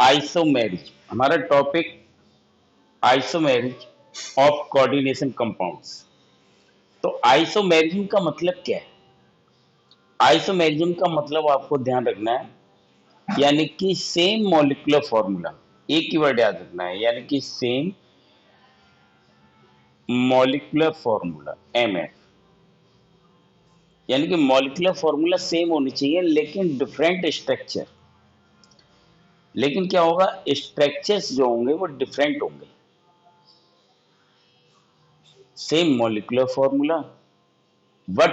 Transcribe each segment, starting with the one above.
Isomerism हमारा topic isomerism of coordination compounds. तो isomerism का मतलब क्या है? आइसोमेरिज्म का मतलब आपको ध्यान रखना है, यानी कि सेम मॉलिक्यूलर फॉर्मूला। एक ही वर्ड याद रखना है, यानी कि सेम मॉलिक्यूलर फॉर्मूला एमएफ। यानी कि मॉलिक्यूलर फॉर्मूला सेम होनी चाहिए लेकिन डिफरेंट स्ट्रक्चर। लेकिन क्या होगा, स्ट्रक्चर्स जो होंगे वो डिफरेंट होंगे। Same molecular formula but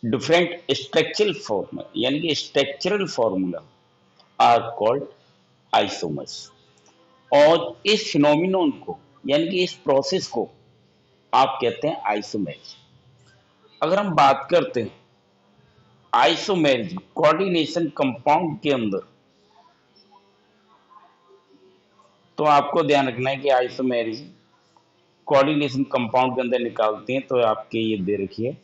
different structural formula, यानी कि structural formula are called isomers. और इस फिनोमिनन को, यानी कि इस प्रोसेस को आप कहते हैं आइसोमेरिज। अगर हम बात करते हैं आइसोमेरिज कोऑर्डिनेशन कंपाउंड के अंदर, तो आपको ध्यान रखना है कि आइसोमेरिज कोऑर्डिनेशन कंपाउंड के अंदर निकालते हैं तो आपके ये दे रखिए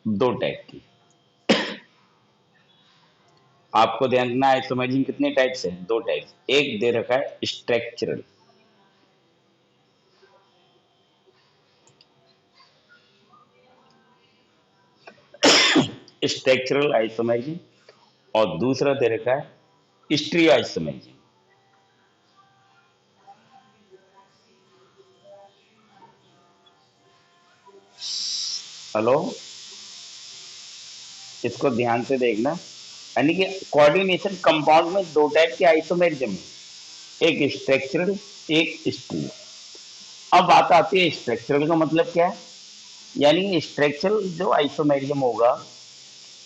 दो टाइप की। आपको ध्यान रखना है आइसोमेरिज्म कितने टाइप से, दो टाइप। एक दे रखा है स्ट्रक्चरल, स्ट्रक्चरल आइसोमेरिज्म, और दूसरा दे रखा है स्टीरियो आइसोमेरिज्म। हेलो, इसको ध्यान से देखना। यानी कि कोऑर्डिनेशन कंपाउंड में दो टाइप के आइसोमेरिज्म है, एक स्ट्रक्चरल, एक स्टीरियो। अब बात आती है स्ट्रक्चरल का मतलब क्या है। यानी स्ट्रक्चरल जो आइसोमेरिज्म होगा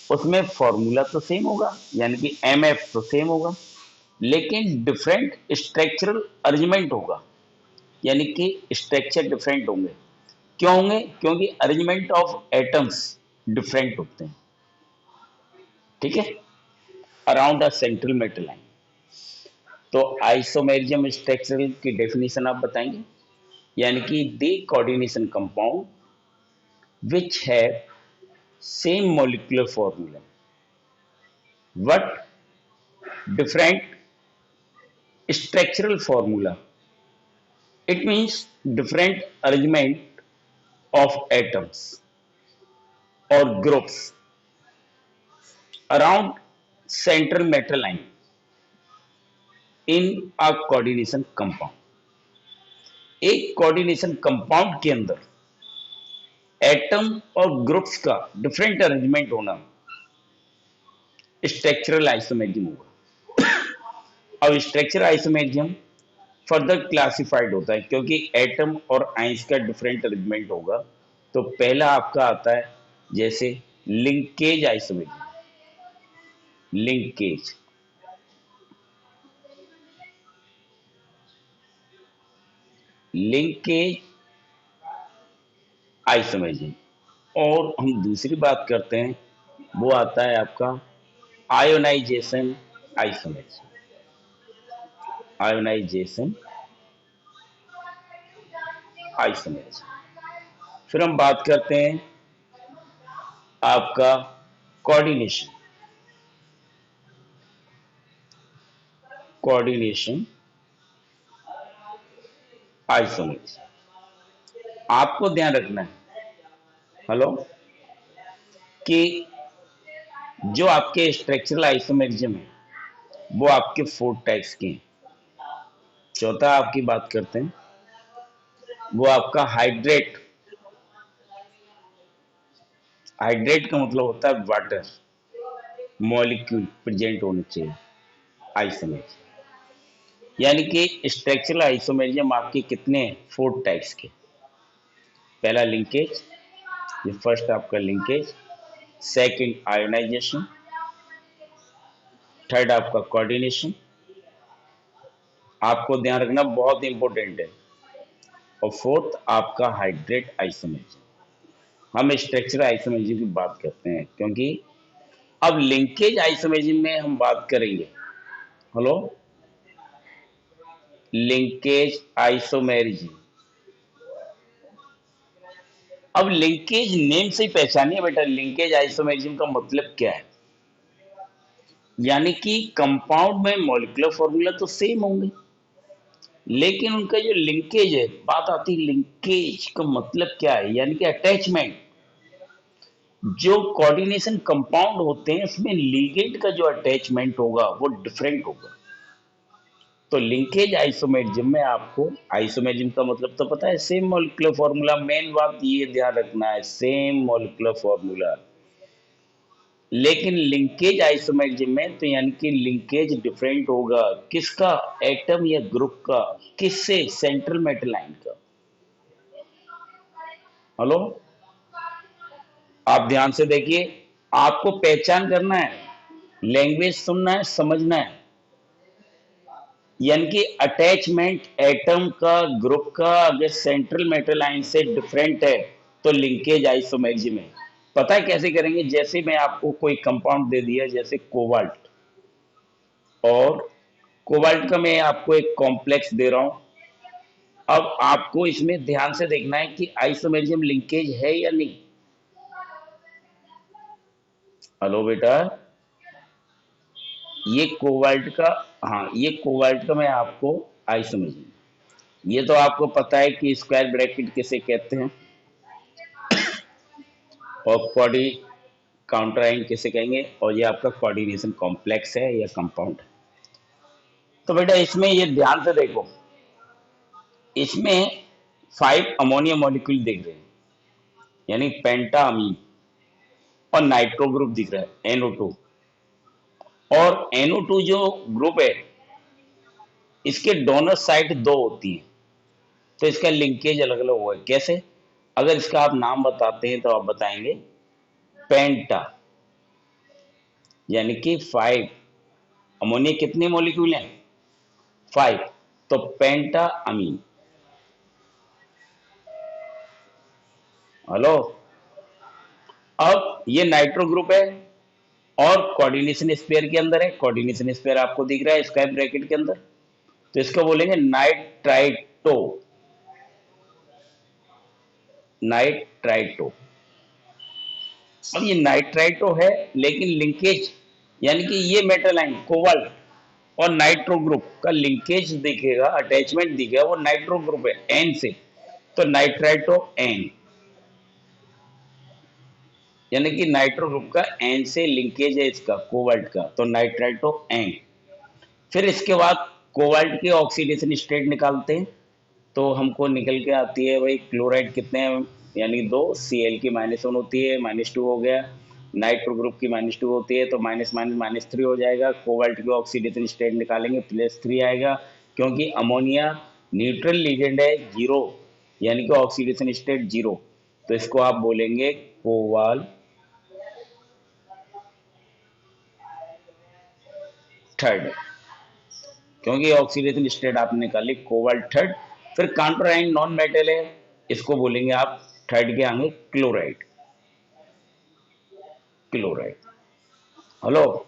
उसमें फॉर्मूला तो सेम होगा, यानी कि एमएफ तो सेम होगा, लेकिन डिफरेंट स्ट्रक्चरल अरेंजमेंट होगा। यानी कि स्ट्रक्चर डिफरेंट होंगे। क्यों होंगे? क्योंकि अरेंजमेंट ऑफ एटम्स डिफरेंट होते हैं। ठीक है, around a central metal line. तो आइसोमेरिज्म स्ट्रक्चरल की डेफिनेशन आप बताएंगे, यानी कि द कोऑर्डिनेशन कंपाउंड विच है same molecular formula but different structural formula. It means different arrangement of atoms or groups around central metal line in a coordination compound. एक coordination compound के अंदर atom और groups का different arrangement होना structural isomerism होगा। अब structural isomerism further classified होता है क्योंकि एटम और आइंस का डिफरेंट अरेंजमेंट होगा। तो पहला आपका आता है जैसे linkage isomerism. Linkage, linkage isomerism. और हम दूसरी बात करते हैं, वो आता है आपका आयोनाइजेशन आइसोमेरिज्म। Ionisation isomerism. फिर हम बात करते हैं आपका कोऑर्डिनेशन, कोऑर्डिनेशन आइसोमेरिज्म। आपको ध्यान रखना है, हेलो, कि जो आपके स्ट्रक्चरल आइसोमेरिज्म है वो आपके फोर टाइप्स के हैं। चौथा आपकी बात करते हैं, वो आपका हाइड्रेट। हाइड्रेट का मतलब होता है वाटर मॉलिक्यूल प्रेजेंट होने चाहिए आइसोमेरिज्म। यानी कि स्ट्रक्चरल आइसोमेरिज्म आपके कितने हैं, फोर टाइप्स के। पहला लिंकेज, ये फर्स्ट आपका लिंकेज। Second ionisation. थर्ड आपका कोऑर्डिनेशन। आपको ध्यान रखना बहुत इंपॉर्टेंट है। और फोर्थ आपका हाइड्रेट आइसोमेरिज्म। हम स्ट्रक्चरल आइसोमेरिज्म की बात करते हैं क्योंकि अब लिंकेज आइसोमेरिज्म में हम बात करेंगे। Hello, linkage isomerism. अब लिंकेज नेम से ही पहचानिए बेटा, लिंकेज आइसोमेरिज्म का मतलब क्या है। यानी कि कंपाउंड में मॉलिक्यूलर फॉर्मूला तो सेम होंगे, लेकिन उनका जो लिंकेज है, बात आती है लिंकेज का मतलब क्या है, यानी कि अटैचमेंट। जो कोऑर्डिनेशन कंपाउंड होते हैं उसमें लिगेंड का जो अटैचमेंट होगा वो डिफरेंट होगा। तो लिंकेज आइसोमेरिज्म में आपको, आइसोमेरिज्म का मतलब तो पता है, सेम मॉलिक्यूलर फॉर्मूला। मेन बात ये ध्यान रखना है, सेम मॉलिक्यूलर फॉर्मूला। लेकिन लिंकेज आइसोमेरिज्म में तो यानी कि लिंकेज डिफरेंट होगा। किसका? एटम या ग्रुप का। किससे? सेंट्रल मेटल आयन का। हेलो, आप ध्यान से देखिए, आपको पहचान करना है, लैंग्वेज सुनना है, समझना है। यानी कि अटैचमेंट एटम का, ग्रुप का, अगर सेंट्रल मेटल आयन से डिफरेंट है तो लिंकेज आइसोमेरिज्म है। पता है कैसे करेंगे? जैसे मैं आपको कोई कंपाउंड दे दिया, जैसे कोबाल्ट, और कोबाल्ट का मैं आपको एक कॉम्प्लेक्स दे रहा हूं। अब आपको इसमें ध्यान से देखना है कि आइसोमेरिज्म लिंकेज है या नहीं। हेलो बेटा, ये कोबाल्ट का, हाँ ये कोबाल्ट का मैं आपको आइसोमेरिज्म, ये तो आपको पता है कि स्क्वायर ब्रैकेट किसे कहते हैं, और क्वाडी काउंटर आयन किसे कहेंगे, और ये आपका कोऑर्डिनेशन कॉम्प्लेक्स है या कंपाउंड है। तो बेटा इसमें ये ध्यान से देखो, इसमें 5 अमोनिया मॉलिक्यूल दिख रहे हैं, यानी पेंटा अमीन, और नाइट्रो ग्रुप दिख रहा है NO2। और NO2 जो ग्रुप है, इसके डोनर साइड 2 होती है, तो इसका लिंकेज अलग अलग हुआ है। कैसे? अगर इसका आप नाम बताते हैं तो आप बताएंगे पेंटा, यानी कि 5। अमोनिया कितने मॉलिक्यूल हैं? 5। तो पेंटा अमीन। हेलो, अब ये नाइट्रो ग्रुप है और कोऑर्डिनेशन स्पेयर के अंदर है। कोऑर्डिनेशन स्पेयर आपको दिख रहा है स्क्वायर ब्रैकेट के अंदर, तो इसको बोलेंगे नाइट्राइटो। नाइट्राइटो। अब ये नाइट्राइटो है, लेकिन लिंकेज, यानी कि ये मेटल आयन कोबाल्ट और नाइट्रो ग्रुप का लिंकेज दिखेगा, अटैचमेंट दिखेगा, वो नाइट्रो ग्रुप है एन से, तो नाइट्राइटो एन, यानी कि नाइट्रो ग्रुप का एन से लिंकेज है इसका, कोबाल्ट का, तो नाइट्राइटो एन। फिर इसके बाद कोबाल्ट की ऑक्सीडेशन स्टेट निकालते हैं, तो हमको निकल के आती है भाई, क्लोराइड कितने हैं, यानी 2, Cl की -1 होती है, -2 हो गया। नाइट्रो ग्रुप की -2 होती है, तो माइनस माइनस -3 हो जाएगा। कोबाल्ट की ऑक्सीडेशन स्टेट निकालेंगे, +3 आएगा, क्योंकि अमोनिया न्यूट्रल लिगेंड है, 0, यानी कि ऑक्सीडेशन स्टेट 0, तो इसको आप बोलेंगे कोबाल थर्ड, क्योंकि ऑक्सीडेशन स्टेट आपने निकाली कोबाल्ट थर्ड। फिर काउंटर आयन नॉन मेटल है, इसको बोलेंगे आप थर्ड के आगे क्लोराइड। क्लोराइड। हेलो,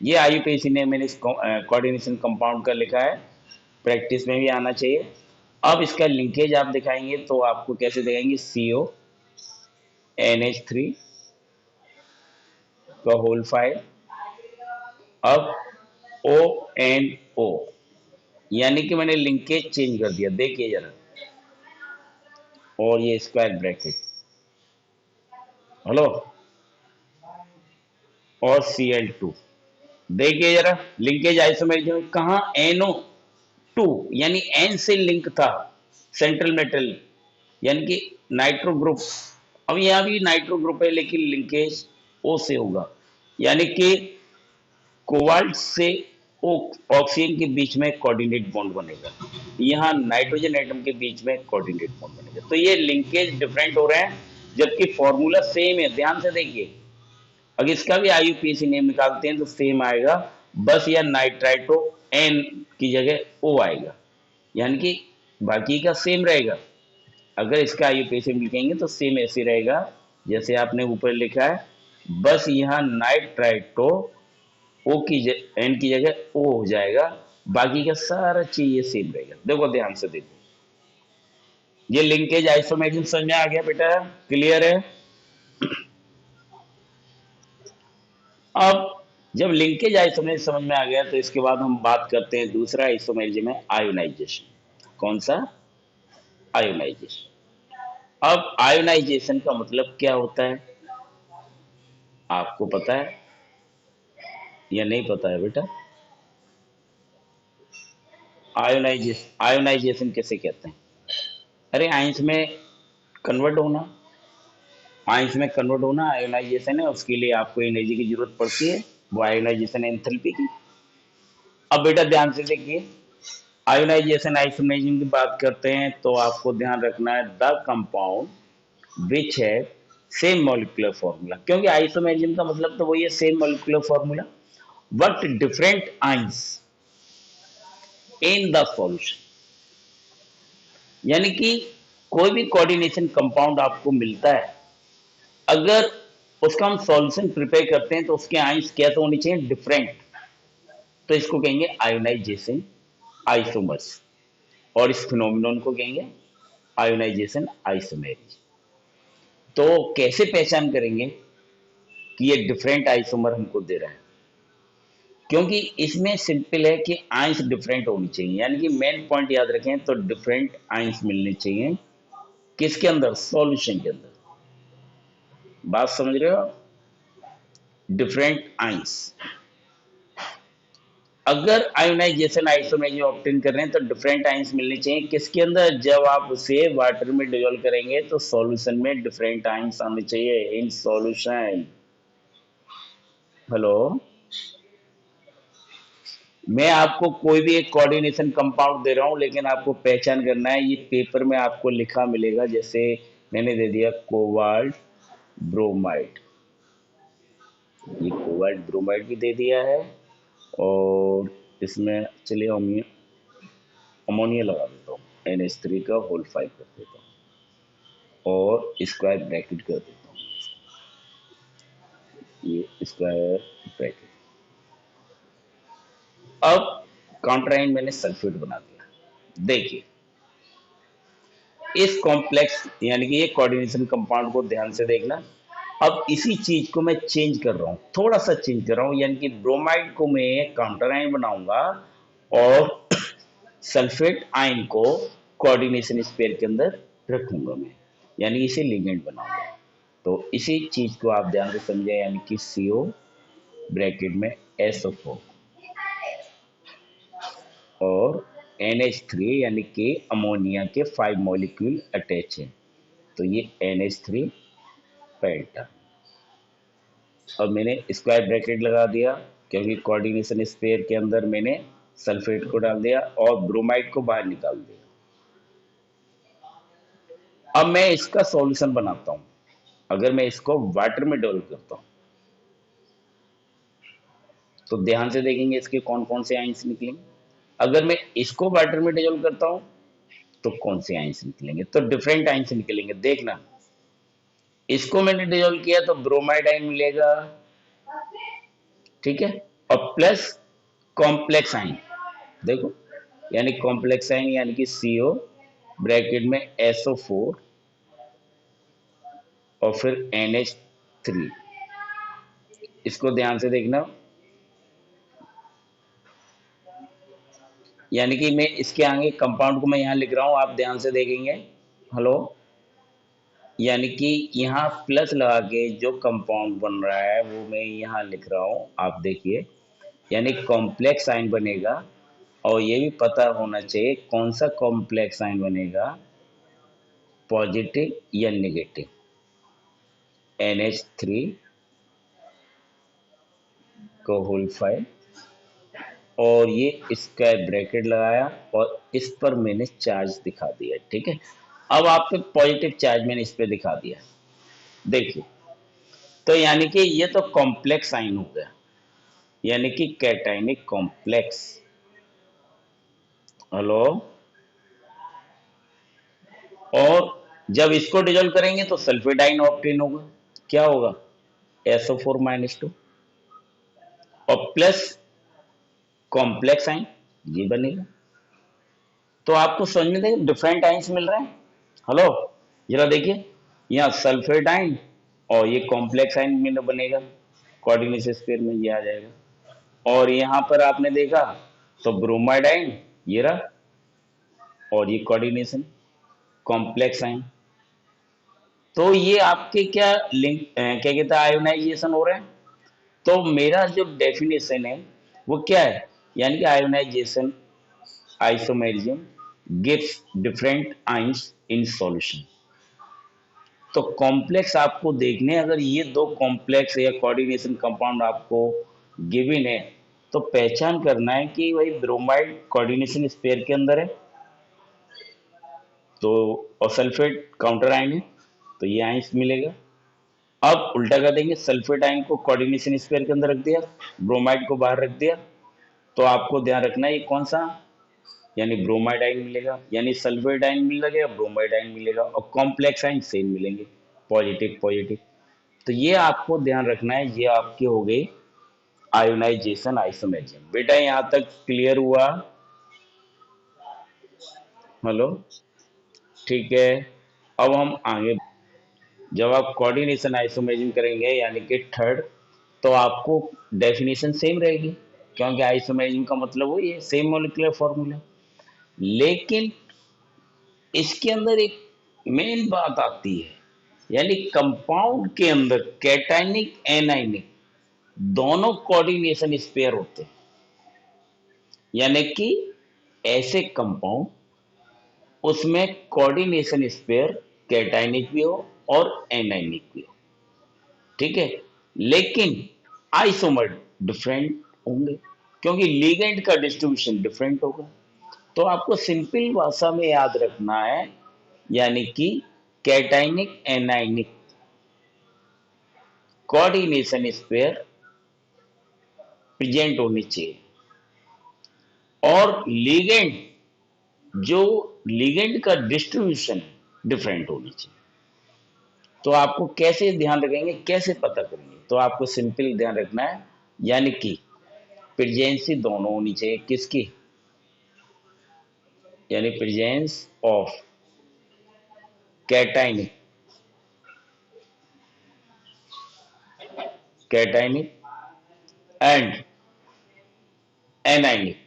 ये आईयूपीएसी ने मैंने कोऑर्डिनेशन कंपाउंड का लिखा है, प्रैक्टिस में भी आना चाहिए। अब इसका लिंकेज आप दिखाएंगे तो आपको कैसे दिखाएंगे? CONH3 का होल 5, अब ONO, यानी कि मैंने लिंकेज चेंज कर दिया, देखिए जरा, और ये स्क्वायर ब्रैकेट। हेलो, और Cl2, देखिए जरा लिंकेज आइसोमेरिज्म में कहा NO2, यानी N से लिंक था सेंट्रल मेटल, यानी कि नाइट्रो ग्रुप। अब यहां भी नाइट्रो ग्रुप है, लेकिन लिंकेज O से होगा, यानी कि कोबाल्ट से ऑक्सीजन के बीच में कोऑर्डिनेट बॉन्ड बनेगा, यहाँ नाइट्रोजन एटम के बीच में कोऑर्डिनेट बॉन्ड बनेगा। तो ये लिंकेज डिफरेंट हो रहे हैं, जबकि फॉर्मूला सेम है। ध्यान से देखिए, अगर इसका भी आईयूपीएसी नेम निकालते हैं तो सेम आएगा, बस यह नाइट्राइटो एन की जगह ओ आएगा, यानी कि बाकी का सेम रहेगा। अगर इसका आईयूपीएसी लिखेंगे तो सेम ऐसे रहेगा जैसे आपने ऊपर लिखा है, बस यहाँ नाइट्राइटो ओ की एन की जगह ओ हो जाएगा, बाकी का सारा चीज ये सेम रहेगा। देखो ध्यान से देखो, ये लिंकेज आइसोमेरिज्म समझ में आ गया बेटा? क्लियर है? अब जब लिंकेज आइसोमेरिज्म समझ में आ गया तो इसके बाद हम बात करते हैं दूसरा आइसोमेरिज्म है आयोनाइजेशन। कौन सा? आयोनाइजेशन। अब आयोनाइजेशन का मतलब क्या होता है आपको पता है या नहीं पता है बेटा? आयोनाइजेशन किसे कहते हैं? अरे आइंस में कन्वर्ट होना, आइंस में कन्वर्ट होना आयोनाइजेशन है। उसके लिए आपको एनर्जी की जरूरत पड़ती है, वो आयोनाइजेशन है एंथैल्पी की। अब बेटा ध्यान से देखिए, आयोनाइजेशन आइसोमेरिज्म की बात करते हैं तो आपको ध्यान रखना है द कंपाउंड विच है सेम मॉलिक्यूलर फॉर्मूला, क्योंकि आइसोमेरिज्म का मतलब तो वही है same molecular formula but different ions in the solution. यानी कि कोई भी कोऑर्डिनेशन कंपाउंड आपको मिलता है, अगर उसका हम सॉल्यूशन प्रिपेयर करते हैं तो उसके आइंस क्या तो होनी चाहिए? डिफरेंट। तो इसको कहेंगे आयोनाइजेशन आइसोमर्स, और इस फिनोमिनन को कहेंगे आयोनाइजेशन आइसोमेरिज्म। तो कैसे पहचान करेंगे कि ये डिफरेंट आइसोमर हमको दे रहा है? क्योंकि इसमें सिंपल है कि आइंस डिफरेंट होनी चाहिए, यानी कि मेन पॉइंट याद रखें तो डिफरेंट आइंस मिलने चाहिए किसके अंदर? सॉल्यूशन के अंदर। बात समझ रहे हो? Different ions. अगर आयोनाइजेशन आइसोमेरिज्म ऑब्टेन कर रहे हैं तो डिफरेंट आइंस मिलने चाहिए किसके अंदर? जब आप उसे वाटर में डिजोल्व करेंगे तो सॉल्यूशन में डिफरेंट आइंस आने चाहिए इन सॉल्यूशन। हेलो, मैं आपको कोई भी एक कोऑर्डिनेशन कंपाउंड दे रहा हूं, लेकिन आपको पहचान करना है। ये पेपर में आपको लिखा मिलेगा, जैसे मैंने दे दिया कोबाल्ट ब्रोमाइड, ये कोबाल्ट ब्रोमाइड भी दे दिया है। और इसमें चलिए अमोनिया लगा देता हूँ, NH3 का होल 5 कर देता हूँ और स्क्वायर ब्रैकेट कर देता हूँ, ये स्क्वायर ब्रैकेट। अब काउंटराइन मैंने सल्फेट बना दिया। देखिए इस कॉम्प्लेक्स यानी कि ये कोऑर्डिनेशन कंपाउंड को ध्यान से देखना। अब इसी चीज को मैं चेंज कर रहा हूं, थोड़ा सा चेंज कर रहा हूं, यानी कि ब्रोमाइड को मैं काउंटर आयन बनाऊंगा और सल्फेट आयन को कोऑर्डिनेशन स्पेयर के अंदर रखूंगा मैं, यानी इसे लिगेंड बनाऊंगा। तो इसी चीज को आप ध्यान से समझे, यानी कि CO ब्रैकेट में SO4 और NH3 यानी कि अमोनिया के 5 मॉलिक्यूल अटैच है, तो ये NH3 पेंटा। अब मैंने स्क्वायर ब्रैकेट लगा दिया क्योंकि कोऑर्डिनेशन स्पेयर के अंदर मैंने सल्फेट को डाल दिया और ब्रोमाइड को बाहर निकाल दिया। अब मैं इसका सॉल्यूशन बनाता हूं। अगर मैं इसको वाटर में डिसॉल्व करता हूं तो ध्यान से देखेंगे इसके कौन कौन से आयंस निकलेंगे। अगर मैं इसको वाटर में डिसॉल्व करता हूं तो कौन से आयंस निकलेंगे? तो डिफरेंट आयंस निकलेंगे। देखना, इसको मैंने डिसॉल्व किया तो ब्रोमाइड आयन मिलेगा, ठीक है, और प्लस कॉम्प्लेक्स आयन। देखो, यानी कॉम्प्लेक्स आयन यानी कि CO ब्रैकेट में SO4 और फिर NH3। इसको ध्यान से देखना, यानी कि मैं इसके आगे कंपाउंड को मैं यहां लिख रहा हूं, आप ध्यान से देखेंगे। हेलो, यानी कि यहाँ प्लस लगा के जो कंपाउंड बन रहा है वो मैं यहाँ लिख रहा हूँ, आप देखिए, यानी कॉम्प्लेक्स आयन बनेगा। और ये भी पता होना चाहिए कौन सा कॉम्प्लेक्स आयन बनेगा, पॉजिटिव या नेगेटिव। NH3 को होल 5 और ये स्क्वायर ब्रैकेट लगाया और इस पर मैंने चार्ज दिखा दिया, ठीक है। अब आप पे पॉजिटिव चार्ज मैंने इस पे दिखा दिया, देखिए। तो यानी कि ये तो कॉम्प्लेक्स आयन हो गया, यानी कि कैटायनिक कॉम्प्लेक्स। हेलो, और जब इसको डिजोल्व करेंगे तो सल्फेट आयन ऑब्टेन होगा। क्या होगा? SO4-2 और प्लस कॉम्प्लेक्स आयन ये बनेगा। तो आपको समझ में देखिए डिफरेंट आयन्स मिल रहे हैं। हेलो, जरा देखिए, यहाँ सल्फेट आयन और ये कॉम्प्लेक्स आयन में बनेगा, कोऑर्डिनेशन स्पेयर में ये आ जाएगा। और यहां पर आपने देखा तो ब्रोमाइड आयन ये रहा, और ये कोऑर्डिनेशन कॉम्प्लेक्स आयन। तो ये आपके क्या लिंक क्या कहते हैं, आयोनाइजेशन हो रहे हैं। तो मेरा जो डेफिनेशन है वो क्या है, यानी कि ionization isomerism gives different ions in solution. तो कॉम्प्लेक्स आपको देखने, अगर ये दो कॉम्प्लेक्स या कोऑर्डिनेशन कंपाउंड आपको गिवन है तो पहचान करना है कि भाई ब्रोमाइड कोऑर्डिनेशन स्पेयर के अंदर है, तो और सल्फेट काउंटर आयन है, तो ये आयंस मिलेगा। अब उल्टा कर देंगे, सल्फेट आयन को कोऑर्डिनेशन स्पेयर के अंदर रख दिया, ब्रोमाइड को बाहर रख दिया, तो आपको ध्यान रखना है ये कौन सा, यानी ब्रोमाइड आयन मिलेगा, यानी सल्फेट आयन मिलेगा, ब्रोमाइड आयन मिलेगा, और कॉम्प्लेक्स आयन सेम मिलेंगे, पॉजिटिव पॉजिटिव। तो ये आपको ध्यान रखना है, ये आपके हो गए आयोनाइजेशन आइसोमेरिज्म। बेटा यहां तक क्लियर हुआ? हेलो, ठीक है। अब हम आगे, जब आप कोऑर्डिनेशन आइसोमेरिज्म करेंगे यानी कि थर्ड, तो आपको डेफिनेशन सेम रहेगी, क्योंकि आइसोमेरिज्म का मतलब वही है, सेम मॉलिक्यूलर फॉर्मूला। लेकिन इसके अंदर एक मेन बात आती है, यानी कंपाउंड के अंदर कैटायनिक एनायनिक दोनों कोऑर्डिनेशन स्पेयर होते हैं, यानी कि ऐसे कंपाउंड उसमें कोऑर्डिनेशन स्पेयर कैटायनिक भी हो और एनायनिक भी हो, ठीक है। लेकिन आइसोमर डिफरेंट होंगे, क्योंकि लिगेंड का डिस्ट्रीब्यूशन डिफरेंट होगा। तो आपको सिंपल भाषा में याद रखना है, यानी कि cationic anionic coordination sphere present होनी चाहिए, और लिगेंड, जो लिगेंड का डिस्ट्रीब्यूशन डिफरेंट होनी चाहिए। तो आपको कैसे ध्यान रखेंगे, कैसे पता करेंगे, तो आपको सिंपल ध्यान रखना है, यानी कि प्रेजेंसी दोनों होनी चाहिए, किसकी, यानी presence of cationic cationic and anionic,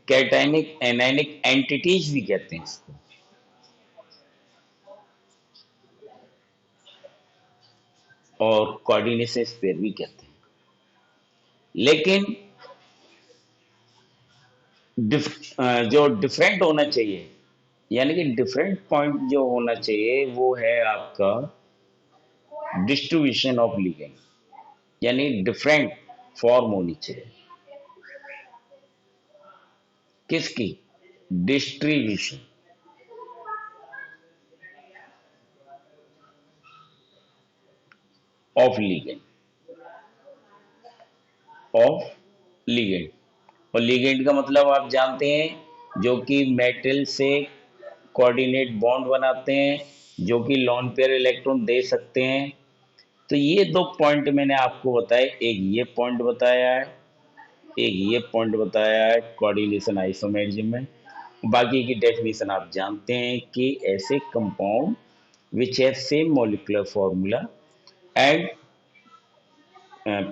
cationic anionic entities भी कहते हैं इसको, और कोऑर्डिनेशन स्पेयर भी कहते हैं। लेकिन जो डिफरेंट होना चाहिए, यानी कि डिफरेंट पॉइंट जो होना चाहिए वो है आपका डिस्ट्रीब्यूशन ऑफ लिगेंड, यानी डिफरेंट फॉर्म होनी चाहिए, किसकी, distribution of ligand, of ligand. और लिगेंड का मतलब आप जानते हैं, जो कि मेटल से कोऑर्डिनेट बॉन्ड बनाते हैं, जो कि लॉन पेयर इलेक्ट्रॉन दे सकते हैं। तो ये दो पॉइंट मैंने आपको बताए, एक ये पॉइंट बताया है, एक ये पॉइंट बताया है कोऑर्डिनेशन आइसोमेरिज्म में। बाकी की डेफिनेशन आप जानते हैं कि ऐसे compound which have same molecular formula and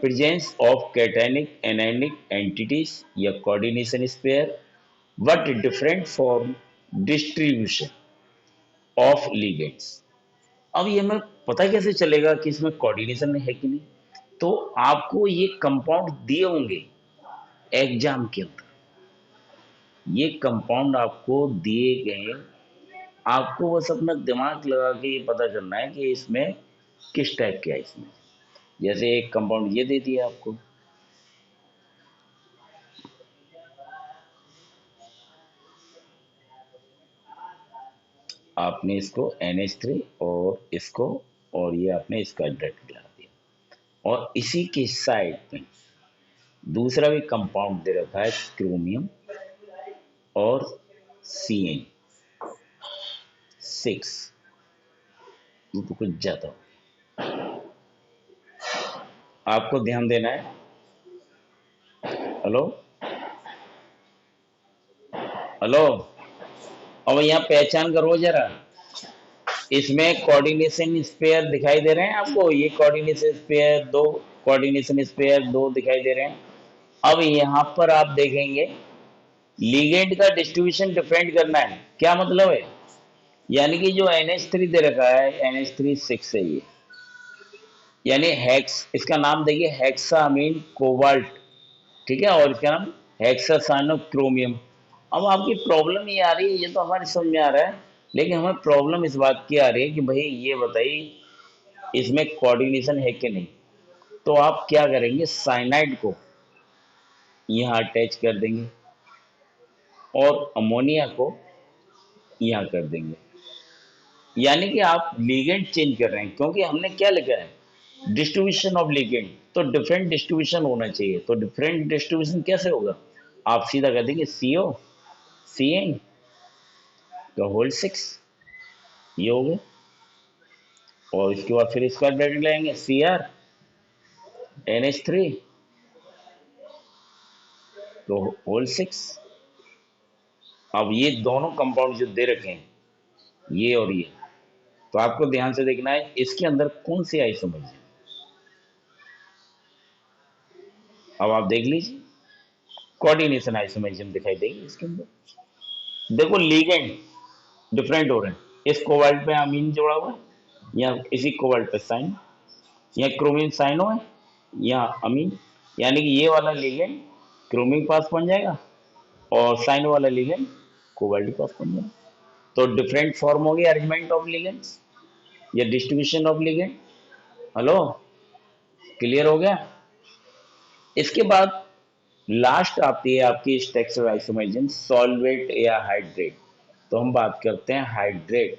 presence of cationic anionic entities या coordination pair but different form distribution of ligands। अब ये हमें पता कैसे चलेगा कि इसमें कोऑर्डिनेशन है कि नहीं, तो आपको ये कंपाउंड दिए होंगे एग्जाम के अंदर, ये कंपाउंड आपको दिए गए, आपको बस अपना दिमाग लगा के ये पता करना है कि इसमें किस टाइप के है। इसमें जैसे एक कंपाउंड ये दे दिया आपको, आपने इसको NH3 और इसको, और ये आपने इसका डायरेक्ट गिरा दिया, और इसी के साइड में दूसरा भी कंपाउंड दे रखा है क्रोमियम और CN6, ये तो कुछ ज्यादा, आपको ध्यान देना है। हेलो, हेलो, अब यहाँ पहचान करो जरा, इसमें कोऑर्डिनेशन स्पेयर दिखाई दे रहे हैं आपको, ये कोऑर्डिनेशन स्पेयर दो, कोऑर्डिनेशन स्पेयर दो दिखाई दे रहे हैं। अब यहाँ पर आप देखेंगे लीगेंड का डिस्ट्रीब्यूशन डिफरेंट करना है। क्या मतलब है? यानी कि जो NH3 दे रखा है, NH3 6 है ये, यानी हेक्स, इसका नाम देखिए हेक्सामीन कोबाल्ट, ठीक है, और इसका नाम हेक्सासाइनो क्रोमियम। अब आपकी प्रॉब्लम ये आ रही है, ये तो हमारे समझ में आ रहा है, लेकिन हमें प्रॉब्लम इस बात की आ रही है कि भाई ये बताइए इसमें कोऑर्डिनेशन है कि नहीं। तो आप क्या करेंगे, साइनाइड को यहाँ अटैच कर देंगे और अमोनिया को यहाँ कर देंगे। यानी कि आप लीगेंड चेंज कर रहे हैं, क्योंकि हमने क्या लिखा है, डिस्ट्रीब्यूशन ऑफ लीगेंड, तो डिफरेंट डिस्ट्रीब्यूशन होना चाहिए। तो डिफरेंट डिस्ट्रीब्यूशन कैसे होगा, आप सीधा कर देंगे CO CN का होल 6, ये हो गया। और इसके बाद फिर इसका डायरेक्ट लाएंगे CrNH3 तो होल 6। अब ये दोनों कंपाउंड जो दे रखे हैं, ये और ये, तो आपको ध्यान से देखना है इसके अंदर कौन सी आइसोमर है। अब आप देख लीजिए, कोऑर्डिनेशन आइसोमेरिज्म दिखाई देगी इसके अंदर। देखो लीगेंड डिफरेंट हो रहे हैं, इस कोबाल्ट पे अमीन जोड़ा हुआ है, या इसी कोबाल्ट पे साइन, या क्रोमीन साइनो है, या अमीन, यानी कि ये वाला लीगेंड क्रोमिक पास बन जाएगा और साइनो वाला लीगेंड कोबाल्ट पास बन जाएगा। तो डिफरेंट फॉर्म हो गया अरेंजमेंट ऑफ लिगेंड्स या distribution of ligand. Hello, clear हो गया? इसके बाद लास्ट आती है आपकी स्ट्रक्चरल आइसोमेरिज्म, सॉल्वेट या हाइड्रेट। तो हम बात करते हैं hydrate,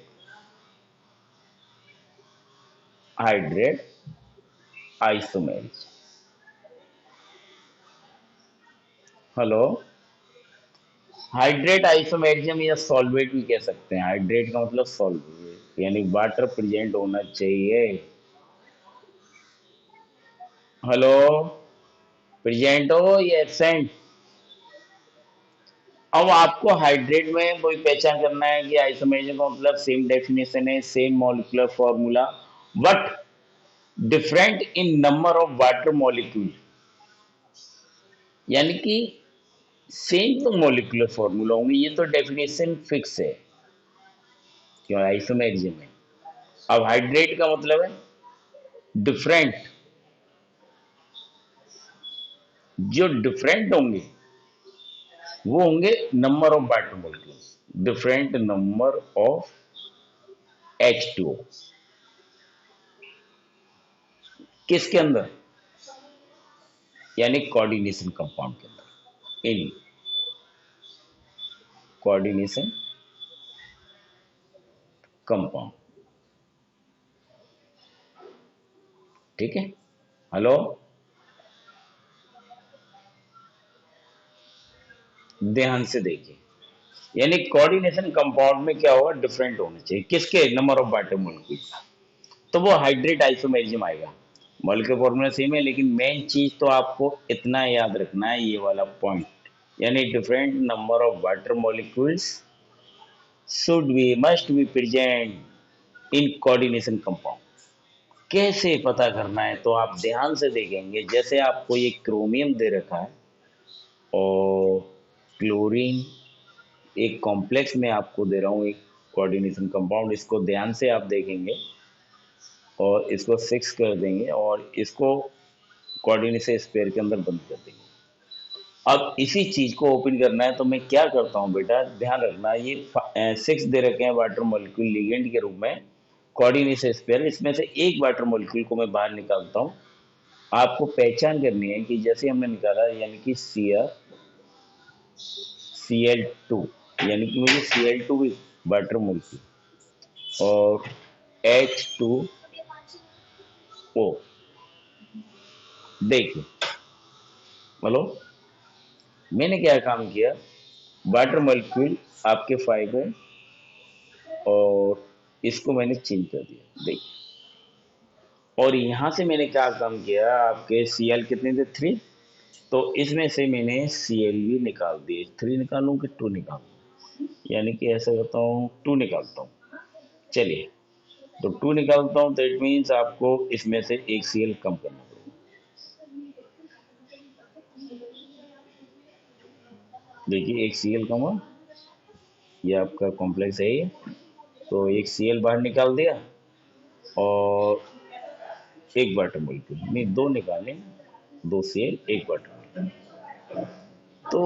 hydrate isomerism. Hello, hydrate isomerism या सॉल्वेट भी कह सकते हैं। हाइड्रेट का मतलब सॉल्वेट, यानी वाटर प्रेजेंट होना चाहिए। हेलो, प्रेजेंट हो या एब्सेंट। अब आपको हाइड्रेट में कोई पहचान करना है कि आइसोमेरिज्म का मतलब सेम डेफिनेशन है, same molecular formula, but different in number of water molecule, यानी कि सेम तो मॉलिक्यूलर फॉर्मूला होंगे, ये तो डेफिनेशन फिक्स है क्यों आइसोमेरिज्म में। अब हाइड्रेट का मतलब है डिफरेंट, जो डिफरेंट होंगे वो होंगे number of water molecules, different number of H2O। किसके अंदर, यानी कोऑर्डिनेशन कंपाउंड के अंदर, इन कोऑर्डिनेशन कंपाउंड, ठीक है। हेलो, ध्यान से देखिए, यानी कोऑर्डिनेशन कंपाउंड में क्या होगा, डिफरेंट होना चाहिए किसके, नंबर ऑफ वाटर मॉलिक्यूल, तो वो हाइड्रेट आइसोमेरिज्म आएगा। मॉलिक्यूलर फॉर्मूला सेम है, लेकिन मेन चीज तो आपको इतना याद रखना है, ये वाला पॉइंट, यानी different number of water molecules should be must be present in coordination compound. कैसे पता करना है, तो आप ध्यान से देखेंगे, जैसे आपको ये क्रोमियम दे रखा है और क्लोरीन एक कॉम्प्लेक्स में आपको दे रहा हूँ एक कोऑर्डिनेशन कंपाउंड, इसको ध्यान से आप देखेंगे और इसको 6 कर देंगे और इसको कोऑर्डिनेशन स्पेयर के अंदर बंद कर देंगे। अब इसी चीज को ओपन करना है, तो मैं क्या करता हूँ बेटा, ध्यान रखना, ये 6 दे रखे हैं वाटर मॉलिक्यूल लिगेंड के रूप में, कोऑर्डिनेशन स्पेयर, इसमें से एक वाटर मॉलिक्यूल को मैं बाहर निकालता हूँ। आपको पहचान करनी है कि जैसे हमने निकाला, यानी कि Cl2, यानी कि मुझे Cl2 भी वाटर मॉलिक्यूल और H2O, देखिए, बोलो, मैंने क्या काम किया, वाटर मॉलिक्यूल आपके 5 है और इसको मैंने चेंज कर दिया, देखिए, और यहां से मैंने क्या काम किया, आपके Cl कितने थे, 3, तो इसमें से मैंने Cl भी निकाल दिए, 3 निकालूं कि 2 निकालूं, यानी कि ऐसा करता हूँ 2 निकालता हूँ। चलिए, तो 2 निकालता हूँ, दैट मीन्स आपको इसमें से एक Cl कम करना पड़ेगा। देखिए एक Cl कम हुआ, ये आपका कॉम्प्लेक्स है ये, तो एक Cl बाहर निकाल दिया और एक वाटर मॉलिक्यूल, नहीं दो निकालें, दो Cl एक वाटर मॉलिक्यूल। तो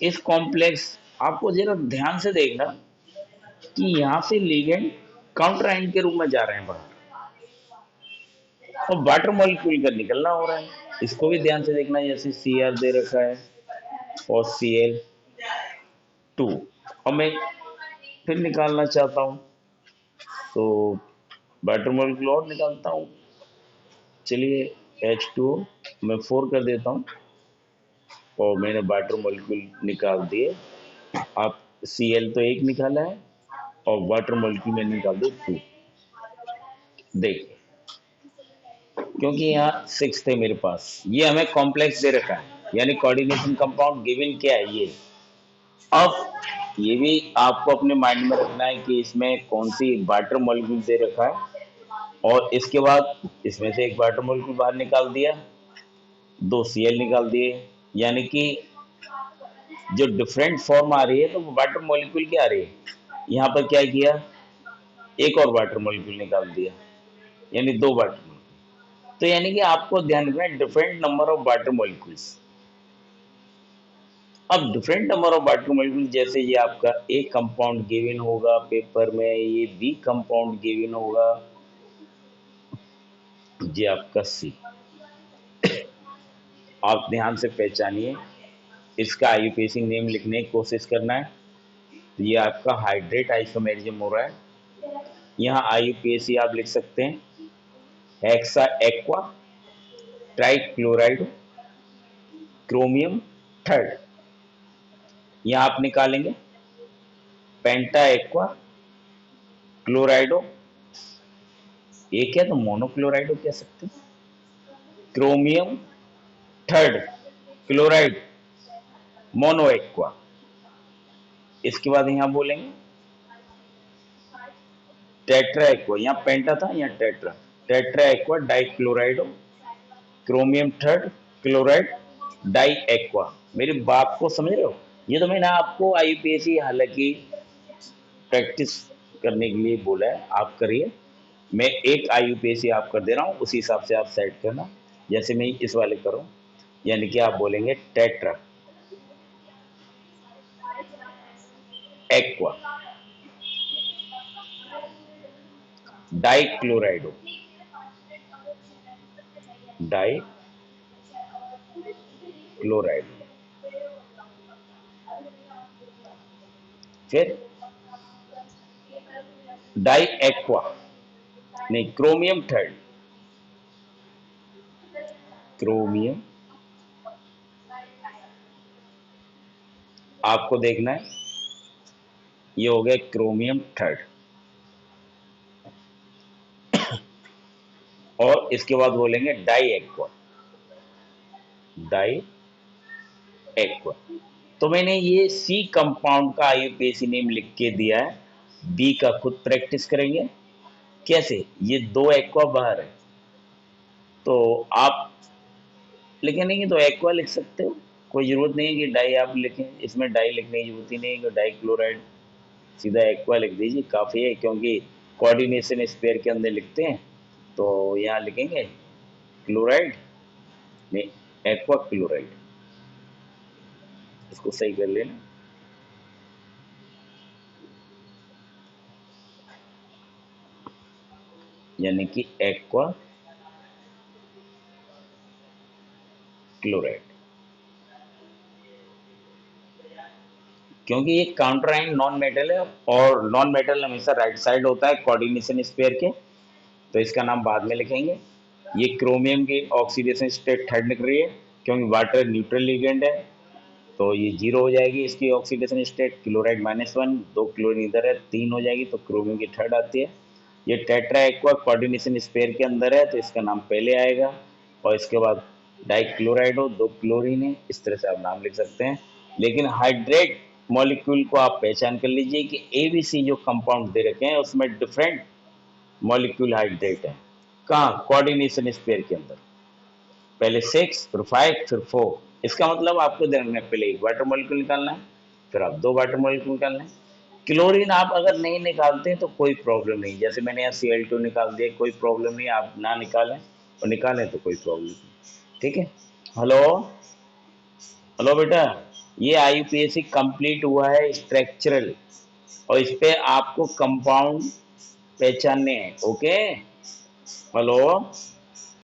इस कॉम्प्लेक्स आपको जरा ध्यान से देखना कि यहाँ से लिगेंड काउंटर आयन के रूप में जा रहे हैं बाहर और वाटर मॉलिक्यूल का निकलना हो रहा है। इसको भी ध्यान से देखना, जैसे Cr दे रखा है और Cl2, और मैं फिर निकालना चाहता हूँ तो वाटर मॉलिक्यूल और निकालता हूँ। चलिए H2O मैं 4 कर देता हूँ और मैंने वाटर मॉलिक्यूल निकाल दिए। आप Cl तो एक निकाला है और वाटर मॉलिक्यूल में निकाल दो 2। देखिए क्योंकि यहाँ 6 थे मेरे पास, ये हमें कॉम्प्लेक्स दे रखा है, यानी कोऑर्डिनेशन कंपाउंड गिवन क्या है ये। अब ये भी आपको अपने माइंड में रखना है कि इसमें कौन सी वाटर मॉलिक्यूल दे रखा है, और इसके बाद इसमें से एक वाटर मॉलिक्यूल बाहर निकाल दिया, दो Cl निकाल दिए, यानी कि जो डिफरेंट फॉर्म आ रही है तो वो वाटर मॉलिक्यूल की आ रही है। यहाँ पर क्या किया, एक और वाटर मॉलिक्यूल निकाल दिया, यानी दो वाटर मॉलिक्यूल। तो यानी कि आपको ध्यान रखना है different number of water molecules. अब different number of water molecule, जैसे ये आपका ए कंपाउंड गिवन होगा पेपर में, ये बी कंपाउंड गिवन होगा, ये आपका सी। आप ध्यान से पहचानिए, इसका आईयूपीएसी नेम लिखने की कोशिश करना है। तो ये आपका हाइड्रेट आइसोमेरिज्म हो रहा है। यहाँ आईयूपीएसी आप लिख सकते हैं hexa aqua trichloride chromium third. यहाँ आप निकालेंगे पेंटा एक्वा क्लोराइडो, एक है तो मोनोक्लोराइडो कह सकते हैं, chromium third chloride mono aqua. इसके बाद यहाँ बोलेंगे टेट्रा एक्वा, यहाँ पेंटा था यहाँ tetra, tetra aqua dichlorido chromium third chloride di aqua. मेरी बात को समझ रहे हो, ये तो मैंने आपको आईयूपीएसी हालांकि प्रैक्टिस करने के लिए बोला है, आप करिए। मैं एक आईयूपीएसी आप कर दे रहा हूँ, उसी हिसाब से आप सेट करना, जैसे मैं इस वाले करूँ, यानी कि आप बोलेंगे टेट्रा एक्वा डाइक्लोराइडो डाई क्लोराइड, फिर डाई एक्वा, नहीं क्रोमियम थर्ड, क्रोमियम, आपको देखना है ये हो गया क्रोमियम थर्ड, और इसके बाद बोलेंगे डाई एक्वा, डाई एक्वा। तो मैंने ये सी कंपाउंड का आईयूपीएसी नेम लिख के दिया है, बी का खुद प्रैक्टिस करेंगे। कैसे, ये दो एक्वा बाहर है तो आप लिखे नहीं तो एक्वा लिख सकते हो, कोई जरूरत नहीं है कि डाई आप लिखें, इसमें डाई लिखने की जरूरत ही नहीं है कि डाई क्लोराइड, सीधा एक्वा लिख दीजिए काफ़ी है, क्योंकि कोऑर्डिनेशन स्पेयर के अंदर लिखते हैं तो यहाँ लिखेंगे क्लोराइड, नहीं एक्वा क्लोराइड, इसको सही कर लेना। यानी कि एक्वा क्लोराइड, क्योंकि ये काउंटर आयन नॉन मेटल है और नॉन मेटल हमेशा राइट साइड होता है कोऑर्डिनेशन स्पेयर के, तो इसका नाम बाद में लिखेंगे। ये क्रोमियम की ऑक्सीडेशन स्टेट थर्ड निकल रही है, क्योंकि वाटर न्यूट्रल लिगेंड है तो ये जीरो हो जाएगी इसकी ऑक्सीडेशन स्टेट, क्लोराइड -1, दो क्लोरीन इधर है, 3 हो जाएगी तो क्रोमियम की थर्ड आती है। ये टेट्रा एक्वा कोऑर्डिनेशन स्पेयर के अंदर है तो इसका नाम पहले आएगा, और इसके बाद डाइक्लोराइडो, दो क्लोरीन है, इस तरह से आप नाम लिख सकते हैं। लेकिन हाइड्रेट मॉलिक्यूल को आप पहचान कर लीजिए कि एबीसी जो कंपाउंड दे रखे हैं उसमें डिफरेंट मॉलिक्यूल हाइड्रेट है। कहाँ? कोऑर्डिनेशन स्पेयर के अंदर। पहले 6, फिर 5, फिर 4। इसका मतलब आपको ध्यान रखना है, पहले एक वाटर मॉलिक्यूल निकालना है, फिर आप 2 वाटर मॉलिक्यूल निकालना है। क्लोरीन आप अगर नहीं निकालते हैं तो कोई प्रॉब्लम नहीं, जैसे मैंने यहाँ Cl2 निकाल दिया, कोई प्रॉब्लम नहीं, आप ना निकालें और निकालें तो कोई प्रॉब्लम नहीं। ठीक है। हेलो, हेलो बेटा, ये IUPAC कंप्लीट हुआ है स्ट्रक्चरल, और इस पे आपको कंपाउंड पहचानने हैं। Okay, hello.